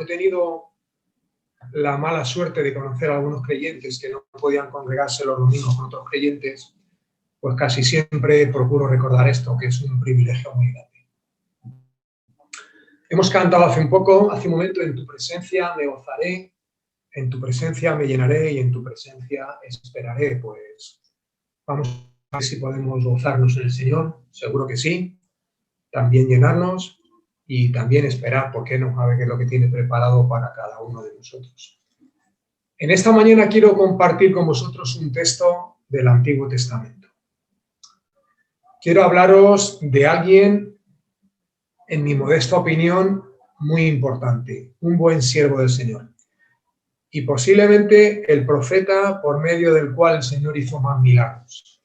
he tenido la mala suerte de conocer a algunos creyentes que no podían congregarse los domingos con otros creyentes, pues casi siempre procuro recordar esto, que es un privilegio muy grande. Hemos cantado hace un momento, en tu presencia me gozaré, en tu presencia me llenaré y en tu presencia esperaré. Pues vamos a ver si podemos gozarnos en el Señor, seguro que sí, también llenarnos y también esperar, ¿por qué no? A ver qué es lo que tiene preparado para cada uno de nosotros. En esta mañana quiero compartir con vosotros un texto del Antiguo Testamento. Quiero hablaros de alguien, en mi modesta opinión, muy importante, un buen siervo del Señor. Y posiblemente el profeta por medio del cual el Señor hizo más milagros.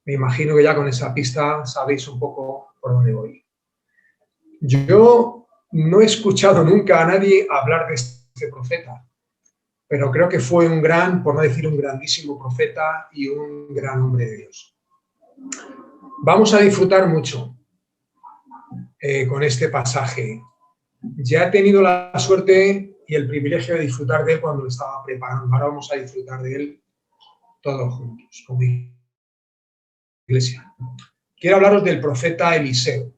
Me imagino que ya con esa pista sabéis un poco por dónde voy. Yo no he escuchado nunca a nadie hablar de este profeta, pero creo que fue un gran, por no decir un grandísimo profeta y un gran hombre de Dios. Vamos a disfrutar mucho con este pasaje. Ya he tenido la suerte y el privilegio de disfrutar de él cuando lo estaba preparando. Ahora vamos a disfrutar de él todos juntos, como iglesia. Quiero hablaros del profeta Eliseo.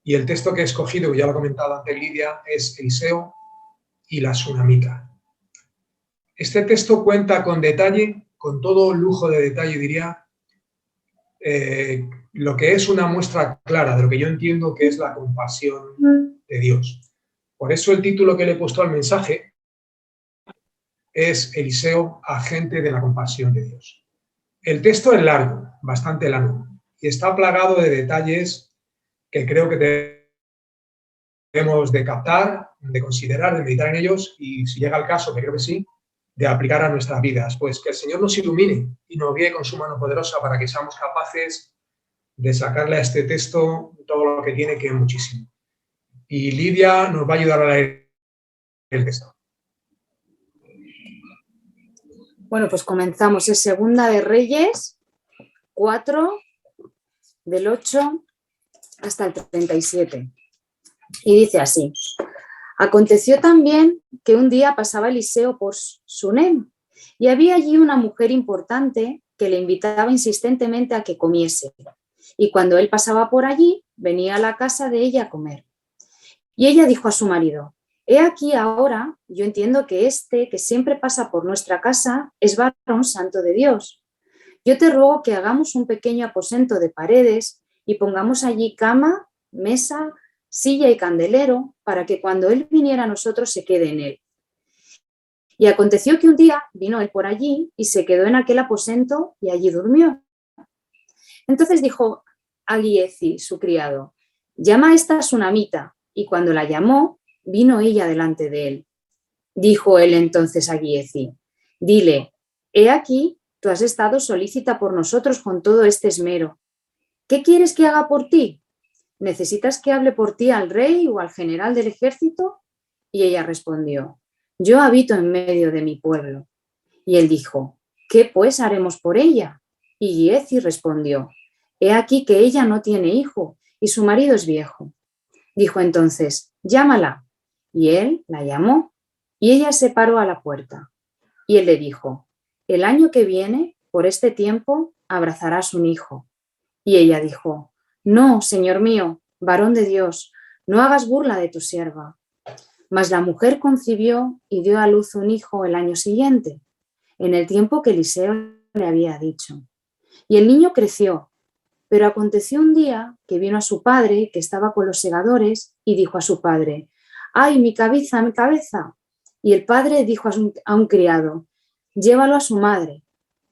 Y el texto que he escogido, que ya lo ha comentado antes Lidia, es Eliseo y la tsunamita. Este texto cuenta con detalle, con todo lujo de detalle, diría, lo que es una muestra clara de lo que yo entiendo que es la compasión de Dios. Por eso el título que le he puesto al mensaje es Eliseo, agente de la compasión de Dios. El texto es largo, bastante largo, y está plagado de detalles que creo que debemos de captar, de considerar, de meditar en ellos y, si llega el caso, que creo que sí, de aplicar a nuestras vidas. Pues que el Señor nos ilumine y nos guíe con su mano poderosa para que seamos capaces de sacarle a este texto todo lo que tiene, que es muchísimo. Y Lidia nos va a ayudar a leer el texto. Bueno, pues comenzamos. Es Segunda de Reyes 4, del 8 hasta el 37. Y dice así: aconteció también que un día pasaba Eliseo por Sunem, y había allí una mujer importante que le invitaba insistentemente a que comiese. Y cuando él pasaba por allí, venía a la casa de ella a comer. Y ella dijo a su marido: he aquí ahora, yo entiendo que este que siempre pasa por nuestra casa es varón santo de Dios. Yo te ruego que hagamos un pequeño aposento de paredes y pongamos allí cama, mesa, silla y candelero, para que cuando él viniera a nosotros se quede en él. Y aconteció que un día vino él por allí y se quedó en aquel aposento y allí durmió. Entonces dijo a Giezi, su criado: llama a esta tsunamita. Y cuando la llamó, vino ella delante de él. Dijo él entonces a Giezi: dile, he aquí, tú has estado solícita por nosotros con todo este esmero. ¿Qué quieres que haga por ti? ¿Necesitas que hable por ti al rey o al general del ejército? Y ella respondió: yo habito en medio de mi pueblo. Y él dijo: ¿qué pues haremos por ella? Y Giezi respondió: he aquí que ella no tiene hijo y su marido es viejo. Dijo entonces: llámala. Y él la llamó y ella se paró a la puerta. Y él le dijo: el año que viene, por este tiempo, abrazarás un hijo. Y ella dijo: no, señor mío, varón de Dios, no hagas burla de tu sierva. Mas la mujer concibió y dio a luz un hijo el año siguiente, en el tiempo que Eliseo le había dicho. Y el niño creció, pero aconteció un día que vino a su padre, que estaba con los segadores, y dijo a su padre: ¡ay, mi cabeza, mi cabeza! Y el padre dijo a un criado: llévalo a su madre.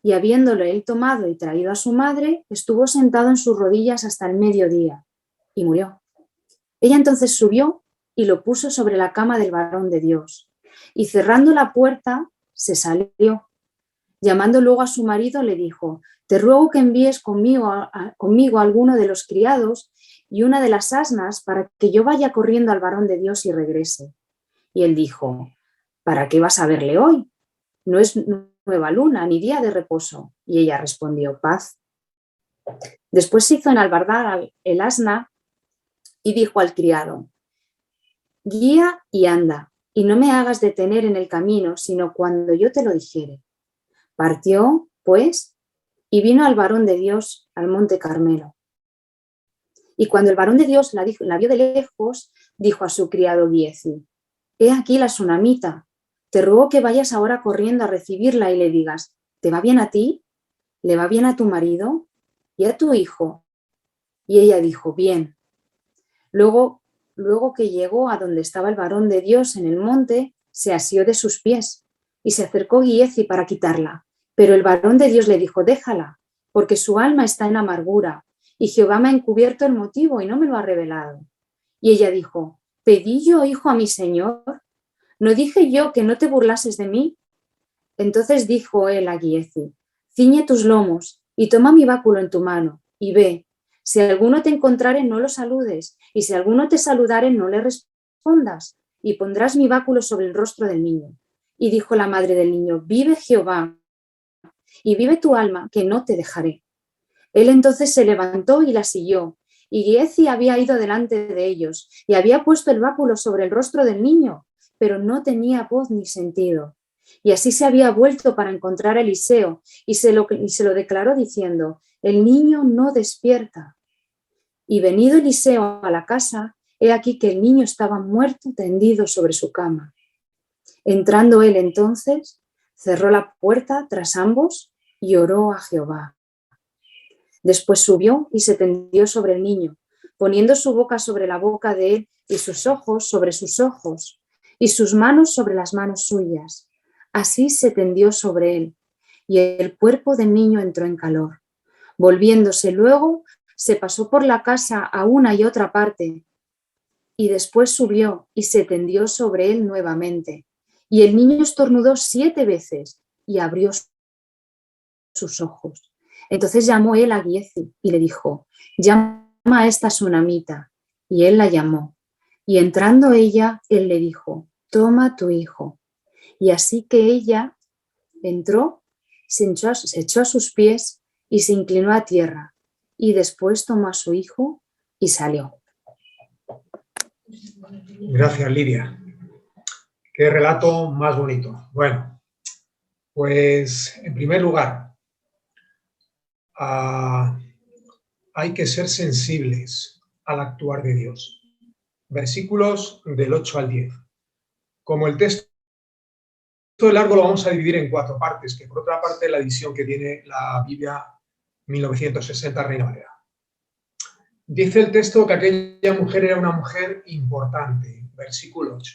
Y habiéndolo él tomado y traído a su madre, estuvo sentado en sus rodillas hasta el mediodía, y murió. Ella entonces subió y lo puso sobre la cama del varón de Dios, y cerrando la puerta, se salió. Llamando luego a su marido, le dijo: te ruego que envíes conmigo a alguno de los criados y una de las asnas, para que yo vaya corriendo al varón de Dios y regrese. Y él dijo: ¿para qué vas a verle hoy? No es nueva luna ni día de reposo. Y ella respondió: paz. Después hizo enalbardar el asna y dijo al criado: guía y anda, y no me hagas detener en el camino, sino cuando yo te lo dijere. Partió, pues, y vino al varón de Dios al monte Carmelo. Y cuando el varón de Dios la vio de lejos, dijo a su criado Giezi: he aquí la sunamita, te ruego que vayas ahora corriendo a recibirla y le digas: ¿te va bien a ti? ¿Le va bien a tu marido? ¿Y a tu hijo? Y ella dijo: bien. Luego que llegó a donde estaba el varón de Dios en el monte, se asió de sus pies y se acercó Giezi para quitarla. Pero el varón de Dios le dijo: déjala, porque su alma está en amargura, y Jehová me ha encubierto el motivo y no me lo ha revelado. Y ella dijo: ¿pedí yo hijo a mi señor? ¿No dije yo que no te burlases de mí? Entonces dijo él a Giezi: ciñe tus lomos y toma mi báculo en tu mano y ve. Si alguno te encontrare, no lo saludes, y si alguno te saludare, no le respondas, y pondrás mi báculo sobre el rostro del niño. Y dijo la madre del niño: vive Jehová, y vive tu alma, que no te dejaré. Él entonces se levantó y la siguió, y Giezi había ido delante de ellos, y había puesto el báculo sobre el rostro del niño, pero no tenía voz ni sentido. Y así se había vuelto para encontrar a Eliseo, y se lo declaró diciendo: el niño no despierta. Y venido Eliseo a la casa, he aquí que el niño estaba muerto tendido sobre su cama. Entrando él entonces, cerró la puerta tras ambos y oró a Jehová. Después subió y se tendió sobre el niño, poniendo su boca sobre la boca de él y sus ojos sobre sus ojos y sus manos sobre las manos suyas. Así se tendió sobre él, y el cuerpo del niño entró en calor. Volviéndose luego, se pasó por la casa a una y otra parte, y después subió y se tendió sobre él nuevamente. Y el niño estornudó 7 veces y abrió sus ojos. Entonces llamó él a Giezi y le dijo: llama a esta sunamita. Y él la llamó. Y entrando ella, él le dijo: toma tu hijo. Y así que ella entró, se echó a sus pies y se inclinó a tierra. Y después tomó a su hijo y salió. Gracias, Lidia. Qué relato más bonito. Bueno, pues en primer lugar, hay que ser sensibles al actuar de Dios. Versículos del 8 al 10. Como el texto es largo, lo vamos a dividir en 4 partes, que por otra parte es la división que tiene la Biblia 1960 Reina Valera. Dice el texto que aquella mujer era una mujer importante, versículo 8.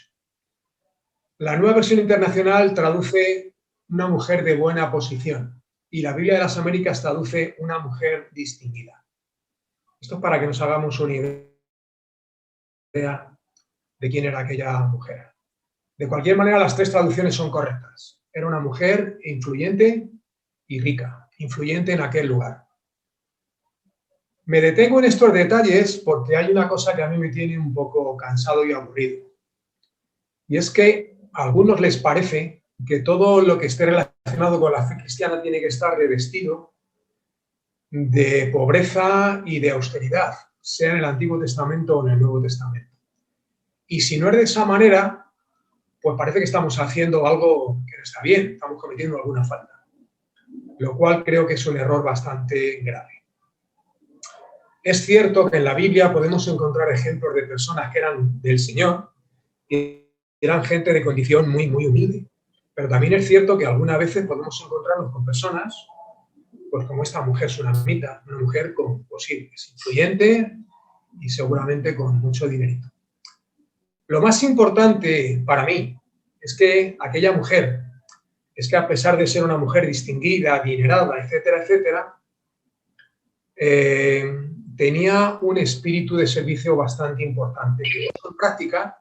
La Nueva Versión Internacional traduce una mujer de buena posición y la Biblia de las Américas traduce una mujer distinguida. Esto es para que nos hagamos una idea de quién era aquella mujer. De cualquier manera, las 3 traducciones son correctas. Era una mujer influyente y rica, influyente en aquel lugar. Me detengo en estos detalles porque hay una cosa que a mí me tiene un poco cansado y aburrido. Y es que a algunos les parece que todo lo que esté relacionado con la fe cristiana tiene que estar revestido de pobreza y de austeridad, sea en el Antiguo Testamento o en el Nuevo Testamento. Y si no es de esa manera, pues parece que estamos haciendo algo que no está bien, estamos cometiendo alguna falta, lo cual creo que es un error bastante grave. Es cierto que en la Biblia podemos encontrar ejemplos de personas que eran del Señor y eran gente de condición muy, muy humilde, pero también es cierto que algunas veces podemos encontrarnos con personas, pues como esta mujer sunamita, una mujer pues sí, es influyente y seguramente con mucho dinerito. Lo más importante para mí es que aquella mujer, es que a pesar de ser una mujer distinguida, adinerada, etcétera, etcétera, tenía un espíritu de servicio bastante importante, que puso en práctica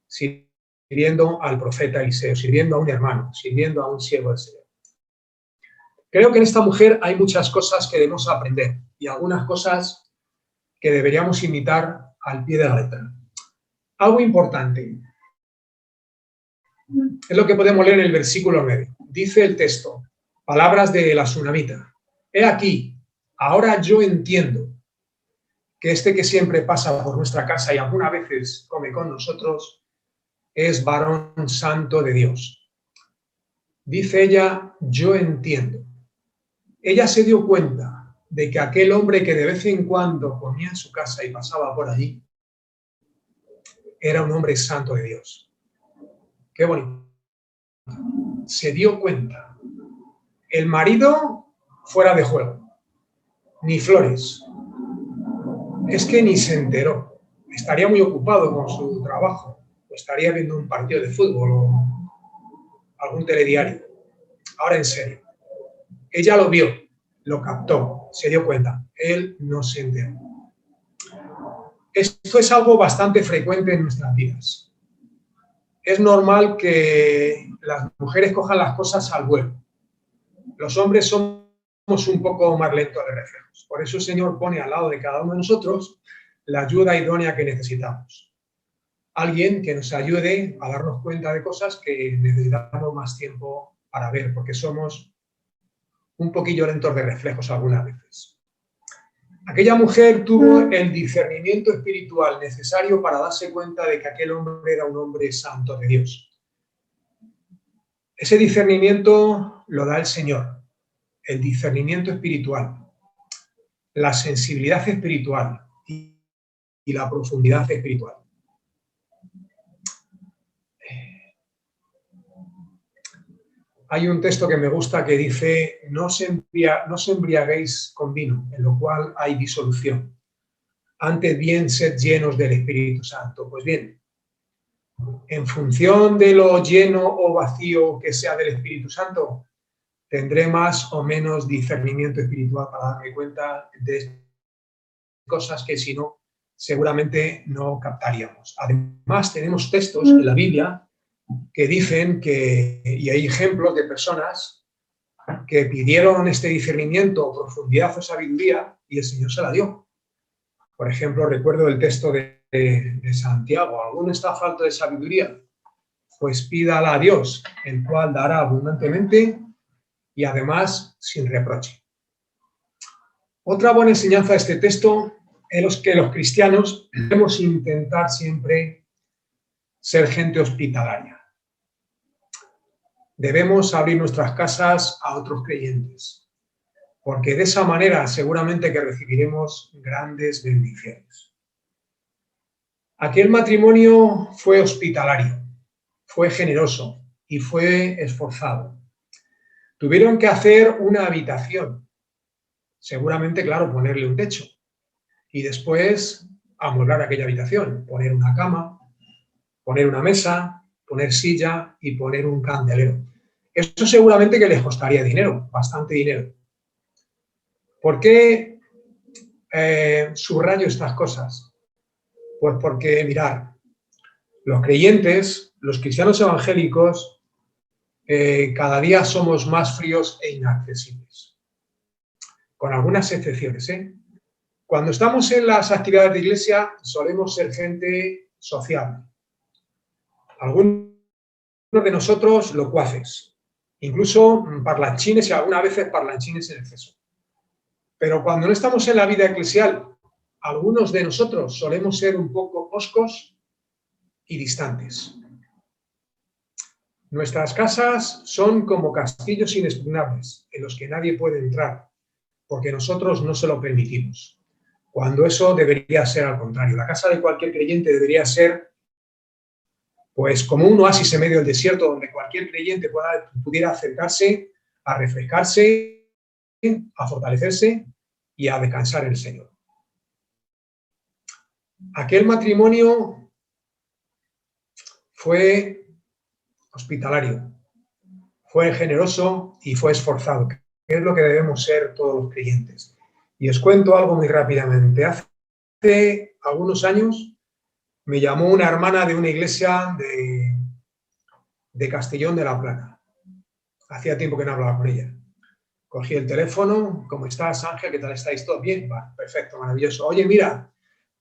sirviendo al profeta Eliseo, sirviendo a un hermano, sirviendo a un siervo del Señor. Creo que en esta mujer hay muchas cosas que debemos aprender y algunas cosas que deberíamos imitar al pie de la letra. Algo importante es lo que podemos leer en el versículo 9. Dice el texto, palabras de la sunamita: he aquí, ahora yo entiendo que este que siempre pasa por nuestra casa y algunas veces come con nosotros, es varón santo de Dios. Dice ella, yo entiendo. Ella se dio cuenta de que aquel hombre que de vez en cuando comía en su casa y pasaba por allí, era un hombre santo de Dios. Qué bonito. Se dio cuenta. El marido fuera de juego. Ni flores. Es que ni se enteró. Estaría muy ocupado con su trabajo. O estaría viendo un partido de fútbol o algún telediario. Ahora en serio. Ella lo vio, lo captó, se dio cuenta. Él no se enteró. Esto es algo bastante frecuente en nuestras vidas. Es normal que las mujeres cojan las cosas al vuelo. Los hombres somos un poco más lentos de reflejos. Por eso el Señor pone al lado de cada uno de nosotros la ayuda idónea que necesitamos. Alguien que nos ayude a darnos cuenta de cosas que necesitamos más tiempo para ver, porque somos un poquillo lentos de reflejos algunas veces. Aquella mujer tuvo el discernimiento espiritual necesario para darse cuenta de que aquel hombre era un hombre santo de Dios. Ese discernimiento lo da el Señor, el discernimiento espiritual, la sensibilidad espiritual y la profundidad espiritual. Hay un texto que me gusta que dice, no os embriaguéis con vino, en lo cual hay disolución. Antes bien, sed llenos del Espíritu Santo. Pues bien, en función de lo lleno o vacío que sea del Espíritu Santo, tendré más o menos discernimiento espiritual para darme cuenta de cosas que si no, seguramente no captaríamos. Además, tenemos textos en la Biblia que dicen que, y hay ejemplos de personas que pidieron este discernimiento, profundidad o sabiduría, y el Señor se la dio. Por ejemplo, recuerdo el texto de Santiago, ¿alguno está falto de sabiduría? Pues pídala a Dios, el cual dará abundantemente y además sin reproche. Otra buena enseñanza de este texto es que los cristianos debemos intentar siempre ser gente hospitalaria. Debemos abrir nuestras casas a otros creyentes, porque de esa manera seguramente que recibiremos grandes bendiciones. Aquel matrimonio fue hospitalario, fue generoso y fue esforzado. Tuvieron que hacer una habitación, seguramente, claro, ponerle un techo y después amueblar aquella habitación, poner una cama, poner una mesa, poner silla y poner un candelero. Eso seguramente que les costaría dinero, bastante dinero. ¿Por qué subrayo estas cosas? Pues porque, mirad, los creyentes, los cristianos evangélicos, cada día somos más fríos e inaccesibles. Con algunas excepciones, ¿eh? Cuando estamos en las actividades de iglesia, solemos ser gente sociable. Algunos de nosotros locuaces, incluso parlanchines y algunas veces parlanchines en exceso. Pero cuando no estamos en la vida eclesial, algunos de nosotros solemos ser un poco hoscos y distantes. Nuestras casas son como castillos inexpugnables en los que nadie puede entrar, porque nosotros no se lo permitimos. Cuando eso debería ser al contrario. La casa de cualquier creyente debería ser pues como un oasis en medio del desierto donde cualquier creyente pudiera acercarse a refrescarse, a fortalecerse y a descansar en el Señor. Aquel matrimonio fue hospitalario, fue generoso y fue esforzado, que es lo que debemos ser todos los creyentes. Y os cuento algo muy rápidamente. Hace algunos años me llamó una hermana de una iglesia de Castellón de la Plana. Hacía tiempo que no hablaba con ella. Cogí el teléfono. ¿Cómo estás, Ángel? ¿Qué tal estáis? ¿Todo bien? Va, perfecto, maravilloso. Oye, mira,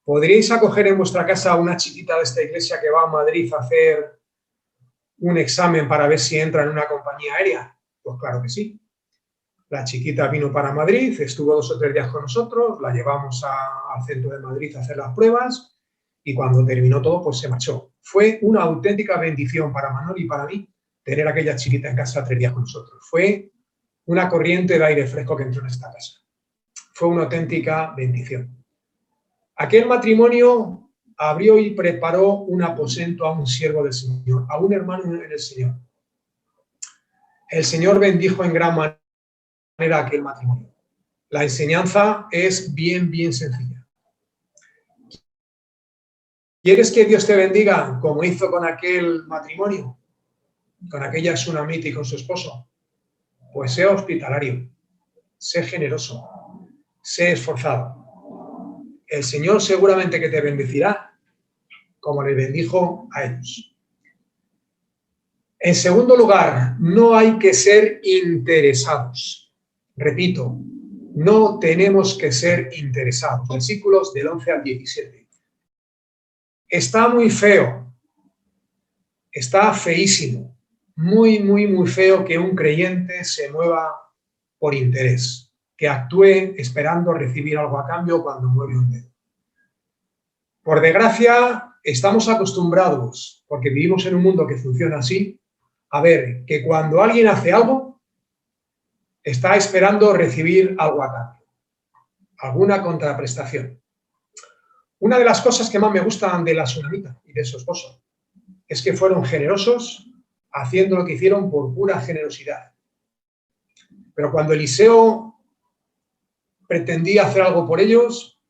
¿podríais acoger en vuestra casa a una chiquita de esta iglesia que va a Madrid a hacer un examen para ver si entra en una compañía aérea? Pues claro que sí. La chiquita vino para Madrid, estuvo 2 o 3 días con nosotros, la llevamos al centro de Madrid a hacer las pruebas y cuando terminó todo, pues se marchó. Fue una auténtica bendición para Manuel y para mí tener a aquella chiquita en casa 3 días con nosotros. Fue una corriente de aire fresco que entró en esta casa. Fue una auténtica bendición. Aquel matrimonio abrió y preparó un aposento a un siervo del Señor, a un hermano en el Señor. El Señor bendijo en gran manera aquel matrimonio. La enseñanza es bien sencilla. ¿Quieres que Dios te bendiga como hizo con aquel matrimonio? Con aquella tsunamita y con su esposo. Pues sé hospitalario, sé generoso, sé esforzado. El Señor seguramente que te bendecirá como le bendijo a ellos. En segundo lugar, no hay que ser interesados. Repito, no tenemos que ser interesados. Versículos del 11 al 17. Está muy feo, está feísimo, muy feo que un creyente se mueva por interés, que actúe esperando recibir algo a cambio cuando mueve un dedo. Por desgracia, estamos acostumbrados, porque vivimos en un mundo que funciona así, a ver que cuando alguien hace algo, está esperando recibir algo a cambio, alguna contraprestación. Una de las cosas que más me gustan de la tsunamita y de su esposo es que fueron generosos haciendo lo que hicieron por pura generosidad. Pero cuando Eliseo pretendía hacer algo por ellos,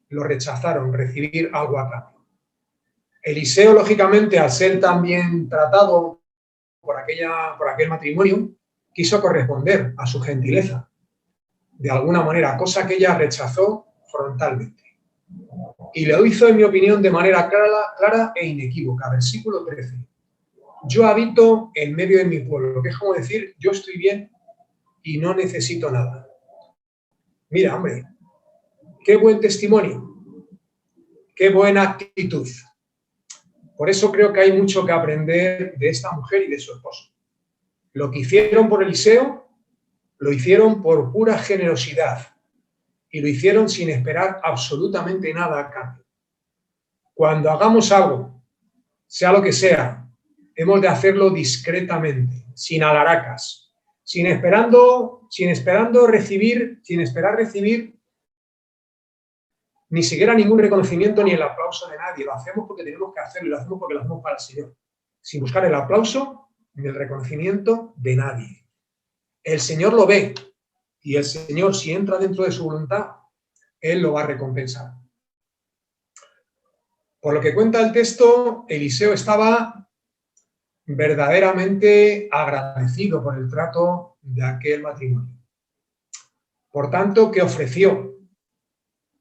lo rechazaron, recibir algo a cambio. Eliseo, lógicamente, al ser también tratado por aquel matrimonio, quiso corresponder a su gentileza, de alguna manera, cosa que ella rechazó frontalmente. Y lo hizo, en mi opinión, de manera clara e inequívoca. Versículo 13. Yo habito en medio de mi pueblo, que es como decir, yo estoy bien y no necesito nada. Mira, hombre, qué buen testimonio, qué buena actitud. Por eso creo que hay mucho que aprender de esta mujer y de su esposo. Lo que hicieron por Eliseo, lo hicieron por pura generosidad y lo hicieron sin esperar absolutamente nada a cambio. Cuando hagamos algo, sea lo que sea, hemos de hacerlo discretamente, sin alaracas, sin esperar recibir ni siquiera ningún reconocimiento ni el aplauso de nadie. Lo hacemos porque tenemos que hacerlo y lo hacemos porque lo hacemos para el Señor, sin buscar el aplauso ni el reconocimiento de nadie. El Señor lo ve y el Señor, si entra dentro de su voluntad, Él lo va a recompensar. Por lo que cuenta el texto, Eliseo estaba verdaderamente agradecido por el trato de aquel matrimonio. Por tanto, que ofreció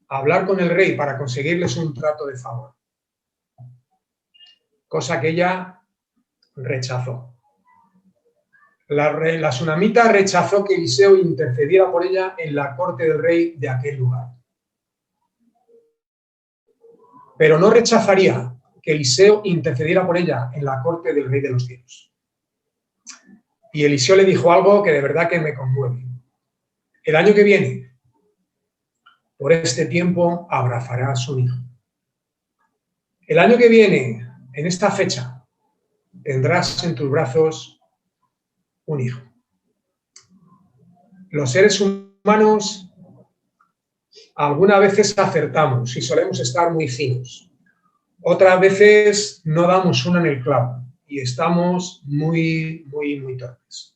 hablar con el rey para conseguirles un trato de favor, cosa que ella rechazó. La tsunamita rechazó que Eliseo intercediera por ella en la corte del rey de aquel lugar. Pero no rechazaría que Eliseo intercediera por ella en la corte del rey de los cielos. Y Eliseo le dijo algo que de verdad que me conmueve. El año que viene, por este tiempo, abrazarás un hijo. El año que viene, en esta fecha, tendrás en tus brazos un hijo. Los seres humanos algunas veces acertamos y solemos estar muy finos. Otras veces no damos una en el clavo y estamos muy torpes.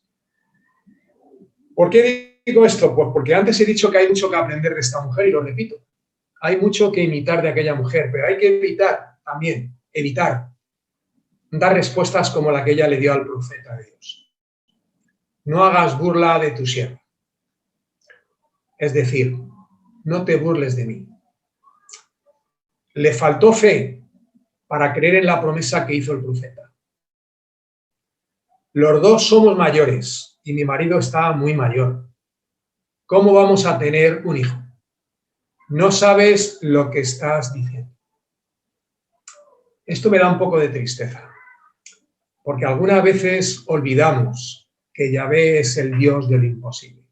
¿Por qué digo esto? Pues porque antes he dicho que hay mucho que aprender de esta mujer y lo repito. Hay mucho que imitar de aquella mujer, pero hay que evitar dar respuestas como la que ella le dio al profeta de Dios. No hagas burla de tu sierva. Es decir, no te burles de mí. Le faltó fe para creer en la promesa que hizo el profeta. Los dos somos mayores y mi marido está muy mayor. ¿Cómo vamos a tener un hijo? No sabes lo que estás diciendo. Esto me da un poco de tristeza, porque algunas veces olvidamos que Yahvé es el Dios de lo imposible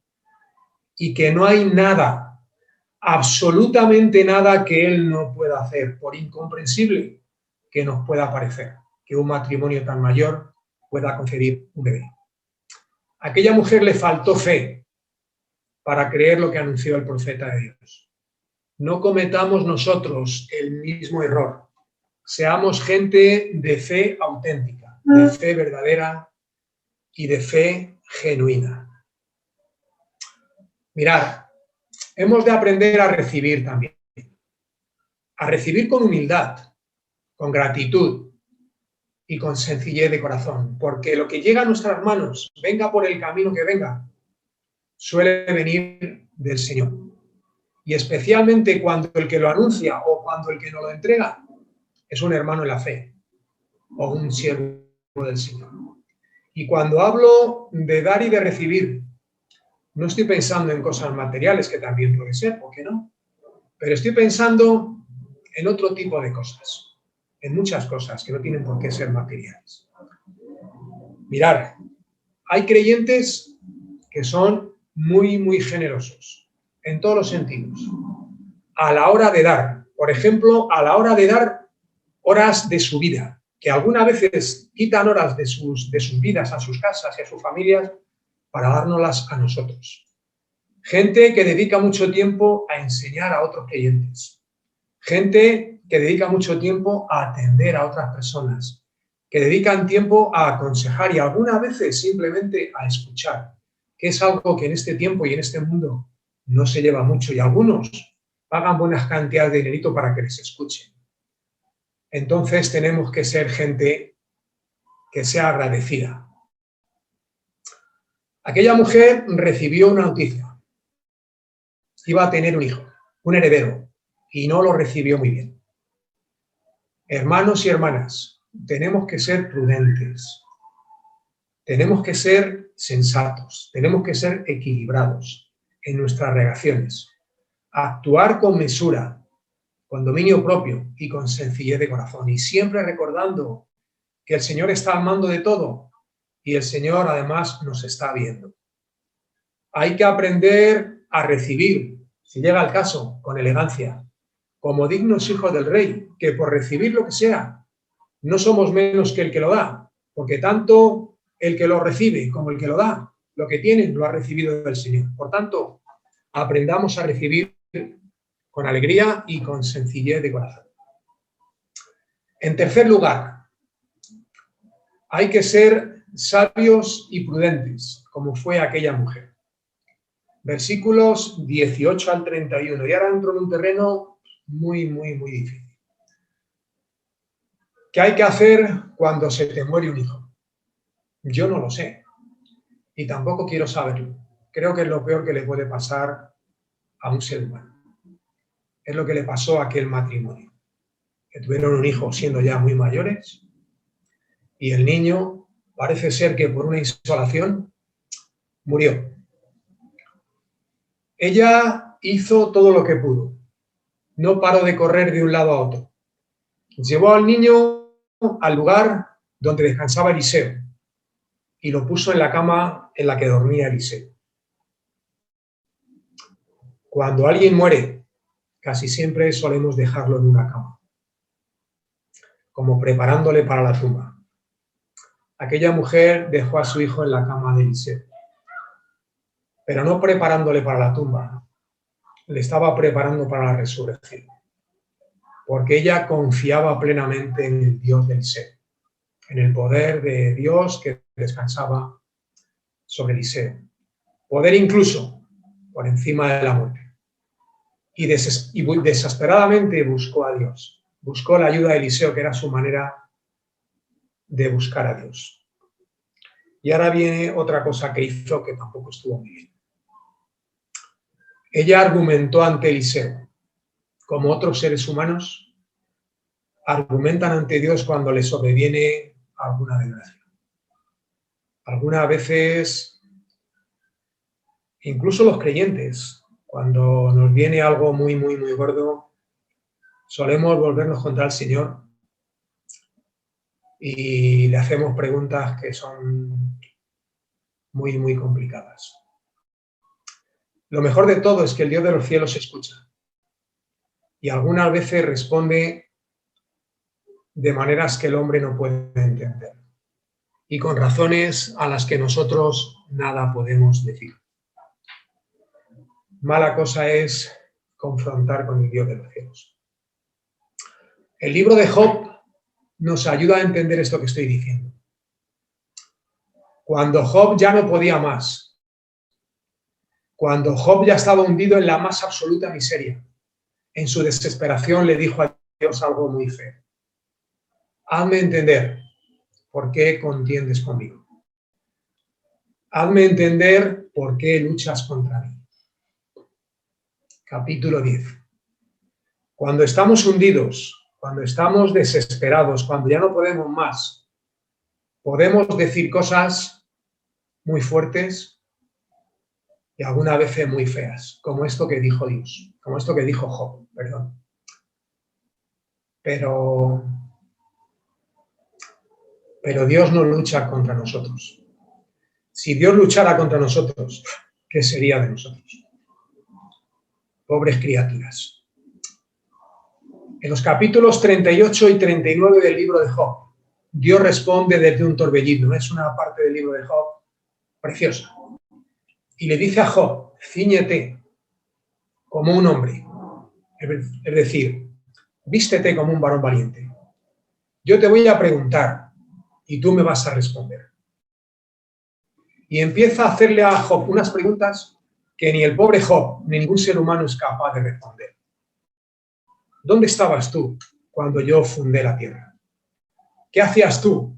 y que no hay nada absolutamente nada que Él no pueda hacer, por incomprensible que nos pueda parecer, que un matrimonio tan mayor pueda concebir un bebé. A aquella mujer le faltó fe para creer lo que anunció el profeta de Dios. No cometamos nosotros el mismo error. Seamos gente de fe auténtica, de fe verdadera y de fe genuina. Mirad, hemos de aprender a recibir también. A recibir con humildad, con gratitud y con sencillez de corazón. Porque lo que llega a nuestras manos, venga por el camino que venga, suele venir del Señor. Y especialmente cuando el que lo anuncia o cuando el que nos lo entrega es un hermano en la fe o un siervo del Señor. Y cuando hablo de dar y de recibir, no estoy pensando en cosas materiales, que también puede ser, ¿por qué no? Pero estoy pensando en otro tipo de cosas, en muchas cosas que no tienen por qué ser materiales. Mirad, hay creyentes que son muy, muy generosos, en todos los sentidos. A la hora de dar, por ejemplo, a la hora de dar horas de su vida, que algunas veces quitan horas de sus vidas a sus casas y a sus familias para dárnoslas a nosotros. Gente que dedica mucho tiempo a enseñar a otros creyentes. Gente que dedica mucho tiempo a atender a otras personas. Que dedican tiempo a aconsejar y algunas veces simplemente a escuchar, que es algo que en este tiempo y en este mundo no se lleva mucho y algunos pagan buenas cantidades de dinerito para que les escuchen. Entonces tenemos que ser gente que sea agradecida. Aquella mujer recibió una noticia. Iba a tener un hijo, un heredero, y no lo recibió muy bien. Hermanos y hermanas, tenemos que ser prudentes, tenemos que ser sensatos, tenemos que ser equilibrados en nuestras relaciones, actuar con mesura, con dominio propio y con sencillez de corazón, y siempre recordando que el Señor está al mando de todo y el Señor además nos está viendo. Hay que aprender a recibir, si llega el caso, con elegancia, como dignos hijos del Rey, que por recibir lo que sea, no somos menos que el que lo da, porque tanto el que lo recibe como el que lo da, lo que tiene lo ha recibido del Señor. Por tanto, aprendamos a recibir con alegría y con sencillez de corazón. En tercer lugar, hay que ser sabios y prudentes, como fue aquella mujer. Versículos 18 al 31. Y ahora entro en un terreno muy, muy, muy difícil. ¿Qué hay que hacer cuando se te muere un hijo? Yo no lo sé. Y tampoco quiero saberlo. Creo que es lo peor que le puede pasar a un ser humano. Es lo que le pasó a aquel matrimonio. Que tuvieron un hijo siendo ya muy mayores. Y el niño parece ser que por una insolación murió. Ella hizo todo lo que pudo. No paró de correr de un lado a otro. Llevó al niño al lugar donde descansaba Eliseo y lo puso en la cama en la que dormía Eliseo. Cuando alguien muere, casi siempre solemos dejarlo en una cama, como preparándole para la tumba. Aquella mujer dejó a su hijo en la cama de Eliseo, pero no preparándole para la tumba, le estaba preparando para la resurrección, porque ella confiaba plenamente en el Dios de Eliseo, en el poder de Dios que descansaba sobre Eliseo. Poder incluso por encima de la muerte. Y desesperadamente buscó a Dios. Buscó la ayuda de Eliseo, que era su manera de buscar a Dios. Y ahora viene otra cosa que hizo que tampoco estuvo muy bien. Ella argumentó ante Eliseo, como otros seres humanos argumentan ante Dios cuando les sobreviene alguna desgracia. Algunas veces, incluso los creyentes, cuando nos viene algo muy, muy, muy gordo, solemos volvernos contra el Señor y le hacemos preguntas que son muy, muy complicadas. Lo mejor de todo es que el Dios de los cielos escucha y algunas veces responde de maneras que el hombre no puede entender y con razones a las que nosotros nada podemos decir. Mala cosa es confrontar con el Dios de los cielos. El libro de Job nos ayuda a entender esto que estoy diciendo. Cuando Job ya no podía más, cuando Job ya estaba hundido en la más absoluta miseria, en su desesperación le dijo a Dios algo muy feo. Hazme entender por qué contiendes conmigo. Hazme entender por qué luchas contra mí. Capítulo 10. Cuando estamos hundidos, cuando estamos desesperados, cuando ya no podemos más, podemos decir cosas muy fuertes y algunas veces muy feas, como esto que dijo Dios, como esto que dijo Job, perdón. Pero Dios no lucha contra nosotros. Si Dios luchara contra nosotros, ¿qué sería de nosotros? Pobres criaturas. En los capítulos 38 y 39 del libro de Job, Dios responde desde un torbellino. Es una parte del libro de Job preciosa. Y le dice a Job, cíñete como un hombre. Es decir, vístete como un varón valiente. Yo te voy a preguntar y tú me vas a responder. Y empieza a hacerle a Job unas preguntas que ni el pobre Job, ni ningún ser humano es capaz de responder. ¿Dónde estabas tú cuando yo fundé la tierra? ¿Qué hacías tú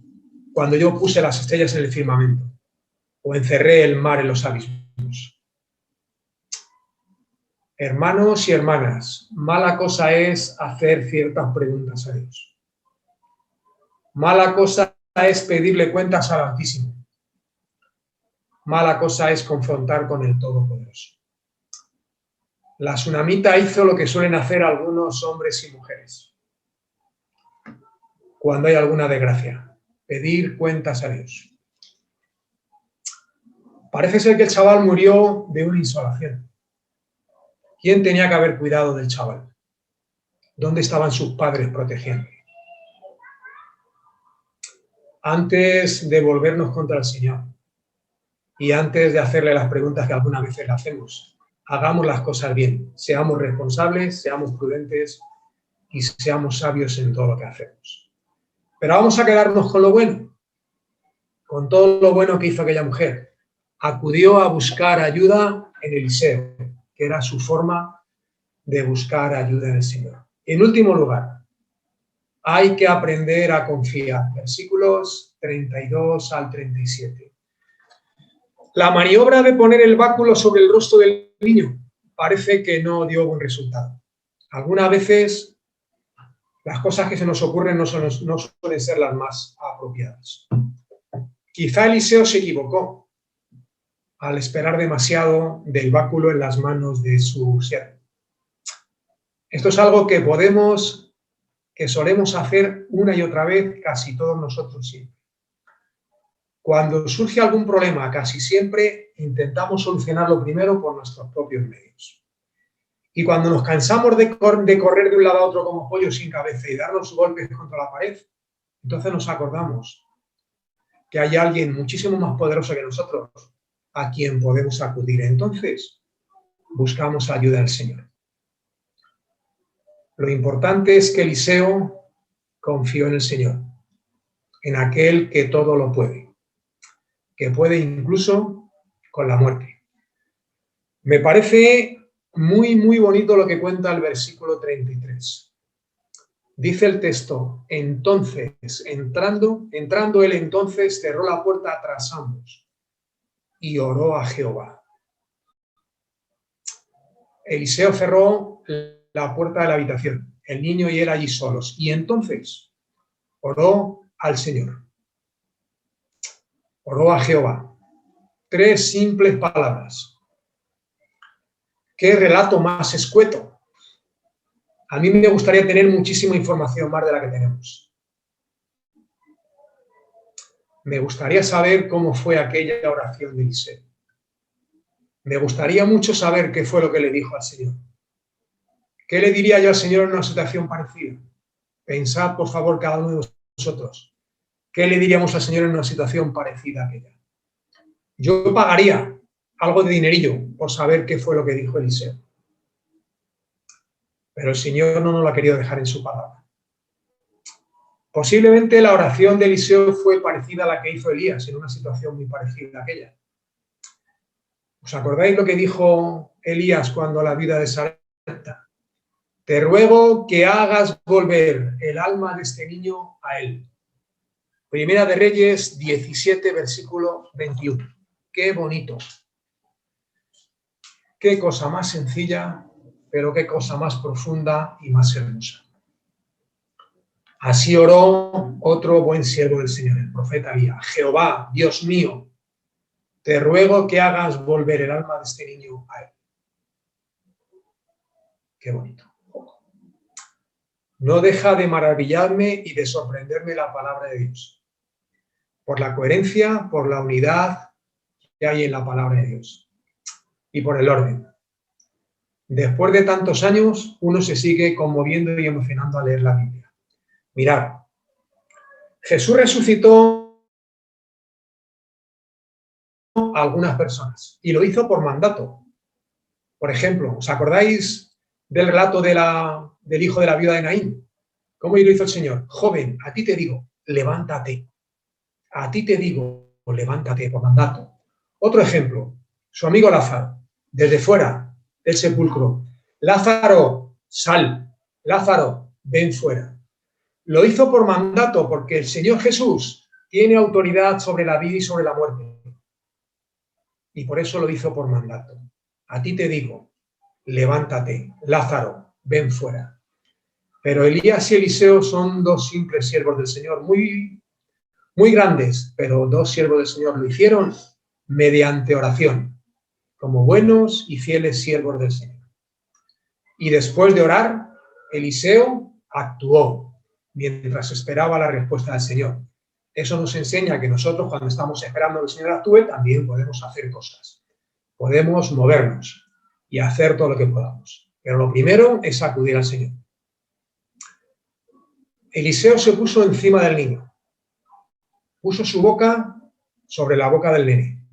cuando yo puse las estrellas en el firmamento o encerré el mar en los abismos? Hermanos y hermanas, mala cosa es hacer ciertas preguntas a Dios. Mala cosa es pedirle cuentas al Altísimo. Mala cosa es confrontar con el Todopoderoso. La tsunamita hizo lo que suelen hacer algunos hombres y mujeres cuando hay alguna desgracia, pedir cuentas a Dios. Parece ser que el chaval murió de una insolación. ¿Quién tenía que haber cuidado del chaval? ¿Dónde estaban sus padres protegiendo? Antes de volvernos contra el Señor y antes de hacerle las preguntas que algunas veces le hacemos, hagamos las cosas bien, seamos responsables, seamos prudentes y seamos sabios en todo lo que hacemos. Pero vamos a quedarnos con lo bueno, con todo lo bueno que hizo aquella mujer. Acudió a buscar ayuda en Eliseo, que era su forma de buscar ayuda en el Señor. En último lugar, hay que aprender a confiar. Versículos 32 al 37. La maniobra de poner el báculo sobre el rostro del niño parece que no dio buen resultado. Algunas veces las cosas que se nos ocurren no suelen ser las más apropiadas. Quizá Eliseo se equivocó al esperar demasiado del báculo en las manos de su siervo. Esto es algo que solemos hacer una y otra vez casi todos nosotros siempre. Cuando surge algún problema, casi siempre intentamos solucionarlo primero por nuestros propios medios. Y cuando nos cansamos de correr de un lado a otro como pollos sin cabeza y darnos golpes contra la pared, entonces nos acordamos que hay alguien muchísimo más poderoso que nosotros a quien podemos acudir. Entonces, buscamos ayuda del Señor. Lo importante es que Eliseo confió en el Señor, en aquel que todo lo puede, que puede incluso con la muerte. Me parece muy, muy bonito lo que cuenta el versículo 33. Dice el texto, entonces, entrando él entonces cerró la puerta tras ambos y oró a Jehová. Eliseo cerró la puerta de la habitación, el niño y él allí solos, y entonces oró al Señor. Oró a Jehová. 3 simples palabras. ¿Qué relato más escueto? A mí me gustaría tener muchísima información más de la que tenemos. Me gustaría saber cómo fue aquella oración de Eliseo. Me gustaría mucho saber qué fue lo que le dijo al Señor. ¿Qué le diría yo al Señor en una situación parecida? Pensad, por favor, cada uno de vosotros. ¿Qué le diríamos al Señor en una situación parecida a aquella? Yo pagaría algo de dinerillo por saber qué fue lo que dijo Eliseo. Pero el Señor no nos lo ha querido dejar en su palabra. Posiblemente la oración de Eliseo fue parecida a la que hizo Elías en una situación muy parecida a aquella. ¿Os acordáis lo que dijo Elías cuando la viuda de Sarepta? Te ruego que hagas volver el alma de este niño a él. Primera de Reyes 17, versículo 21. Qué bonito. Qué cosa más sencilla, pero qué cosa más profunda y más hermosa. Así oró otro buen siervo del Señor, el profeta Elías. Jehová, Dios mío, te ruego que hagas volver el alma de este niño a él. Qué bonito. No deja de maravillarme y de sorprenderme la palabra de Dios. Por la coherencia, por la unidad que hay en la palabra de Dios. Y por el orden. Después de tantos años, uno se sigue conmoviendo y emocionando al leer la Biblia. Mirad, Jesús resucitó a algunas personas y lo hizo por mandato. Por ejemplo, ¿os acordáis del relato del hijo de la viuda de Naín? ¿Cómo lo hizo el Señor? Joven, a ti te digo, levántate. A ti te digo, levántate por mandato. Otro ejemplo, su amigo Lázaro, desde fuera del sepulcro. Lázaro, sal. Lázaro, ven fuera. Lo hizo por mandato porque el Señor Jesús tiene autoridad sobre la vida y sobre la muerte. Y por eso lo hizo por mandato. A ti te digo, levántate. Lázaro, ven fuera. Pero Elías y Eliseo son dos simples siervos del Señor, muy grandes, pero dos siervos del Señor. Lo hicieron mediante oración, como buenos y fieles siervos del Señor. Y después de orar, Eliseo actuó mientras esperaba la respuesta del Señor. Eso nos enseña que nosotros, cuando estamos esperando que el Señor actúe, también podemos hacer cosas. Podemos movernos y hacer todo lo que podamos. Pero lo primero es acudir al Señor. Eliseo se puso encima del niño. Puso su boca sobre la boca del nene.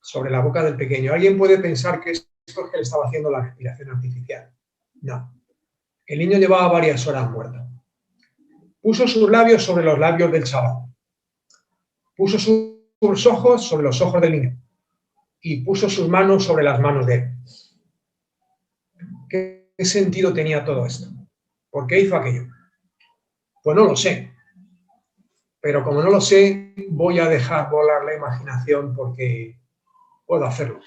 Sobre la boca del pequeño. Alguien puede pensar que esto es que le estaba haciendo la respiración artificial. No. El niño llevaba varias horas muerto. Puso sus labios sobre los labios del chaval. Puso sus ojos sobre los ojos del niño. Y puso sus manos sobre las manos de él. ¿Qué sentido tenía todo esto? ¿Por qué hizo aquello? Pues no lo sé. Pero como no lo sé, voy a dejar volar la imaginación porque puedo hacerlo.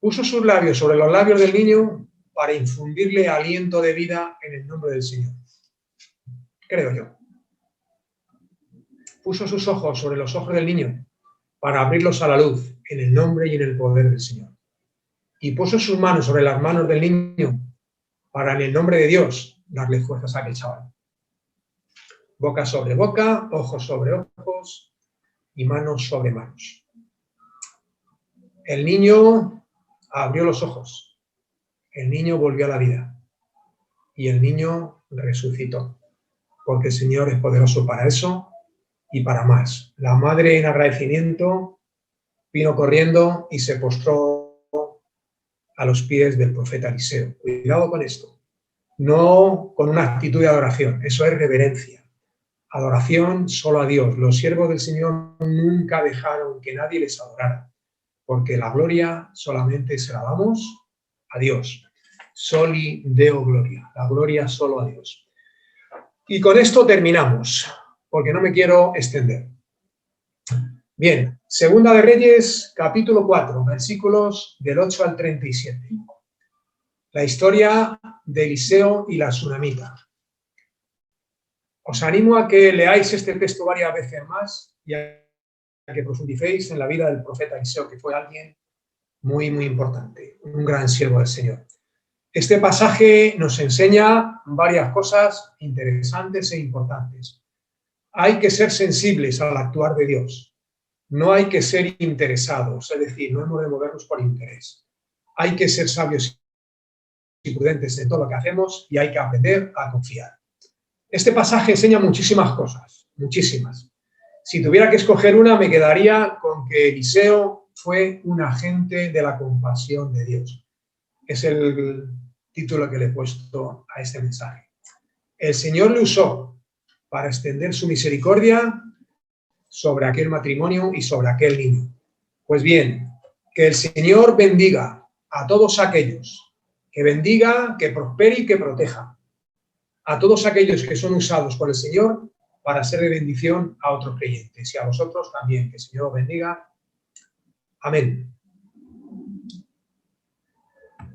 Puso sus labios sobre los labios del niño para infundirle aliento de vida en el nombre del Señor. Creo yo. Puso sus ojos sobre los ojos del niño para abrirlos a la luz en el nombre y en el poder del Señor. Y puso sus manos sobre las manos del niño para en el nombre de Dios darle fuerzas a aquel chaval. Boca sobre boca, ojos sobre ojos y manos sobre manos. El niño abrió los ojos. El niño volvió a la vida. Y el niño resucitó. Porque el Señor es poderoso para eso y para más. La madre, en agradecimiento, vino corriendo y se postró a los pies del profeta Eliseo. Cuidado con esto. No con una actitud de adoración. Eso es reverencia. Adoración solo a Dios. Los siervos del Señor nunca dejaron que nadie les adorara, porque la gloria solamente se la damos a Dios. Soli Deo Gloria. La gloria solo a Dios. Y con esto terminamos, porque no me quiero extender. Bien, Segunda de Reyes, capítulo 4, versículos del 8 al 37. La historia de Eliseo y la tsunamita. Os animo a que leáis este texto varias veces más y a que profundicéis en la vida del profeta Eliseo, que fue alguien muy, muy importante, un gran siervo del Señor. Este pasaje nos enseña varias cosas interesantes e importantes. Hay que ser sensibles al actuar de Dios. No hay que ser interesados, es decir, no hemos de movernos por interés. Hay que ser sabios y prudentes en todo lo que hacemos y hay que aprender a confiar. Este pasaje enseña muchísimas cosas, muchísimas. Si tuviera que escoger una, me quedaría con que Eliseo fue un agente de la compasión de Dios. Es el título que le he puesto a este mensaje. El Señor le usó para extender su misericordia sobre aquel matrimonio y sobre aquel niño. Pues bien, que el Señor bendiga a todos aquellos, que bendiga, que prospere y que proteja. A todos aquellos que son usados por el Señor para ser de bendición a otros creyentes y a vosotros también. Que el Señor os bendiga. Amén.